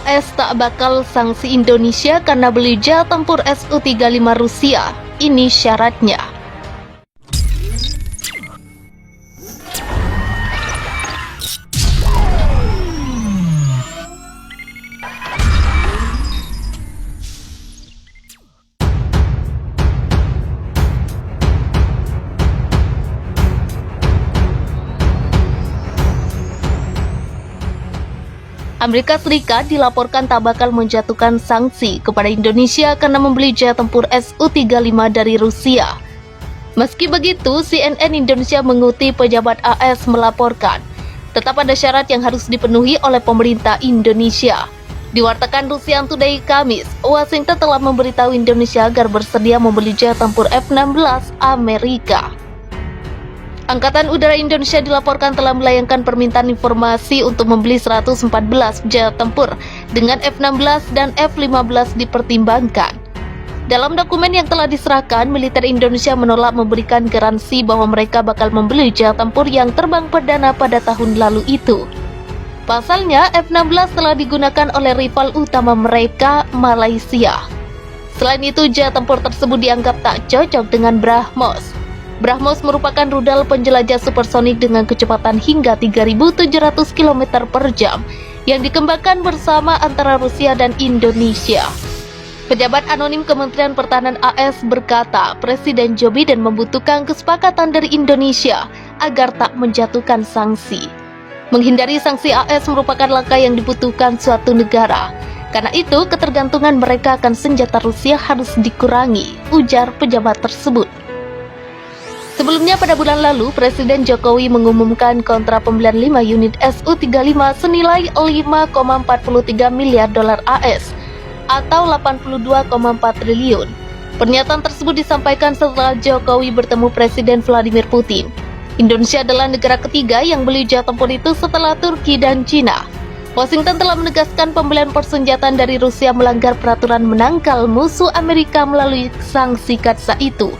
AS tak bakal sanksi Indonesia karena beli jet tempur Su-35 Rusia. Ini syaratnya. Amerika Serikat dilaporkan tak bakal menjatuhkan sanksi kepada Indonesia karena membeli jet tempur Su-35 dari Rusia. Meski begitu, CNN Indonesia mengutip pejabat AS melaporkan, tetap ada syarat yang harus dipenuhi oleh pemerintah Indonesia. Diwartakan Rusian Today Kamis, Washington telah memberitahu Indonesia agar bersedia membeli jet tempur F-16 Amerika. Angkatan Udara Indonesia dilaporkan telah melayangkan permintaan informasi untuk membeli 114 jet tempur dengan F-16 dan F-15 dipertimbangkan. Dalam dokumen yang telah diserahkan, militer Indonesia menolak memberikan garansi bahwa mereka bakal membeli jet tempur yang terbang perdana pada tahun lalu itu. Pasalnya, F-16 telah digunakan oleh rival utama mereka, Malaysia. Selain itu, jet tempur tersebut dianggap tak cocok dengan BrahMos. BrahMos merupakan rudal penjelajah supersonik dengan kecepatan hingga 3.700 km per jam yang dikembangkan bersama antara Rusia dan Indonesia. Pejabat anonim Kementerian Pertahanan AS berkata, Presiden Joe Biden membutuhkan kesepakatan dari Indonesia agar tak menjatuhkan sanksi. Menghindari sanksi AS merupakan langkah yang dibutuhkan suatu negara. Karena itu, ketergantungan mereka akan senjata Rusia harus dikurangi, ujar pejabat tersebut. Sebelumnya pada bulan lalu, Presiden Jokowi mengumumkan kontrak pembelian 5 unit Su-35 senilai 5,43 miliar dolar AS atau 82,4 triliun. Pernyataan tersebut disampaikan setelah Jokowi bertemu Presiden Vladimir Putin. Indonesia adalah negara ketiga yang beli jet tempur itu setelah Turki dan Cina. Washington telah menegaskan pembelian persenjataan dari Rusia melanggar peraturan menangkal musuh Amerika melalui sanksi KATSA itu.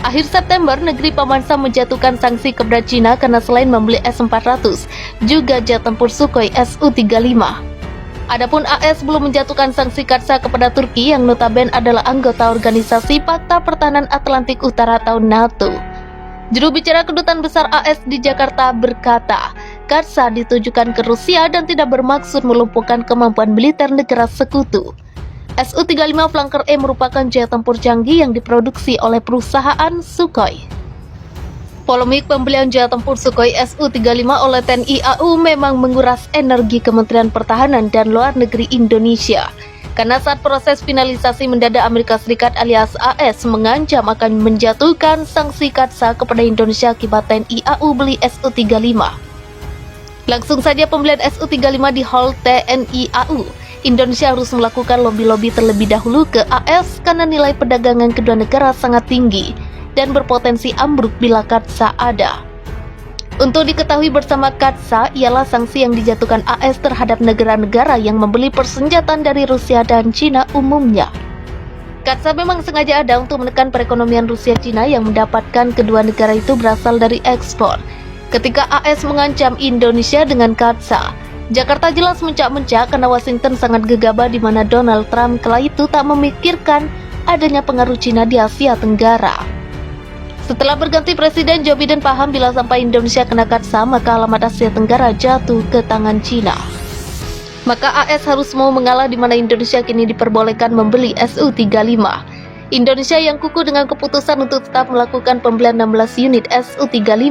Akhir September, negeri pemansa menjatuhkan sanksi kepada Cina karena selain membeli S-400, juga jet tempur Sukhoi Su-35. Adapun AS belum menjatuhkan sanksi KATSA kepada Turki yang notabene adalah anggota organisasi Pakta Pertahanan Atlantik Utara atau NATO. Juru bicara Kedutaan Besar AS di Jakarta berkata, KATSA ditujukan ke Rusia dan tidak bermaksud melumpuhkan kemampuan militer negara sekutu. Su-35 Flanker E merupakan jet tempur canggih yang diproduksi oleh perusahaan Sukhoi. Polemik pembelian jet tempur Sukhoi Su-35 oleh TNI AU memang menguras energi Kementerian Pertahanan dan Luar Negeri Indonesia. Karena saat proses finalisasi mendadak Amerika Serikat alias AS mengancam akan menjatuhkan sanksi KATSA kepada Indonesia akibat TNI AU beli Su-35. Langsung saja pembelian Su-35 di hall TNI AU. Indonesia harus melakukan lobby-lobby terlebih dahulu ke AS karena nilai perdagangan kedua negara sangat tinggi dan berpotensi ambruk bila KATSA ada. Untuk diketahui bersama KATSA ialah sanksi yang dijatuhkan AS terhadap negara-negara yang membeli persenjataan dari Rusia dan Cina umumnya. KATSA memang sengaja ada untuk menekan perekonomian Rusia-Cina yang mendapatkan kedua negara itu berasal dari ekspor. Ketika AS mengancam Indonesia dengan KATSA, Jakarta jelas mencak-mencak karena Washington sangat gegabah di mana Donald Trump kala itu tak memikirkan adanya pengaruh Cina di Asia Tenggara. Setelah berganti Presiden, Joe Biden paham bila sampai Indonesia kena KATSA maka alamat Asia Tenggara jatuh ke tangan Cina. Maka AS harus mau mengalah di mana Indonesia kini diperbolehkan membeli Su-35. Indonesia yang kukuh dengan keputusan untuk tetap melakukan pembelian 16 unit Su-35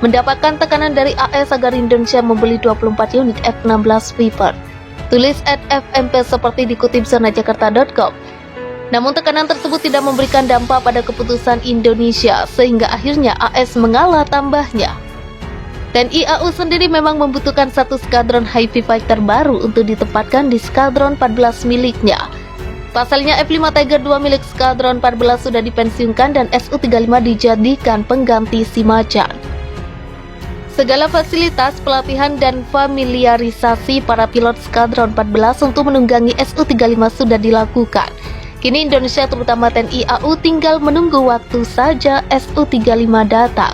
mendapatkan tekanan dari AS agar Indonesia membeli 24 unit F-16 Viper. Tulis @FMP seperti dikutip zonajakarta.com. Namun tekanan tersebut tidak memberikan dampak pada keputusan Indonesia sehingga akhirnya AS mengalah tambahnya. TNI AU sendiri memang membutuhkan satu skadron Heavy Fighter baru untuk ditempatkan di skadron 14 miliknya. Pasalnya F-5 Tiger II milik Skadron 14 sudah dipensiunkan dan Su-35 dijadikan pengganti si macan. Segala fasilitas, pelatihan, dan familiarisasi para pilot Skadron 14 untuk menunggangi Su-35 sudah dilakukan. Kini Indonesia terutama TNI AU tinggal menunggu waktu saja Su-35 datang.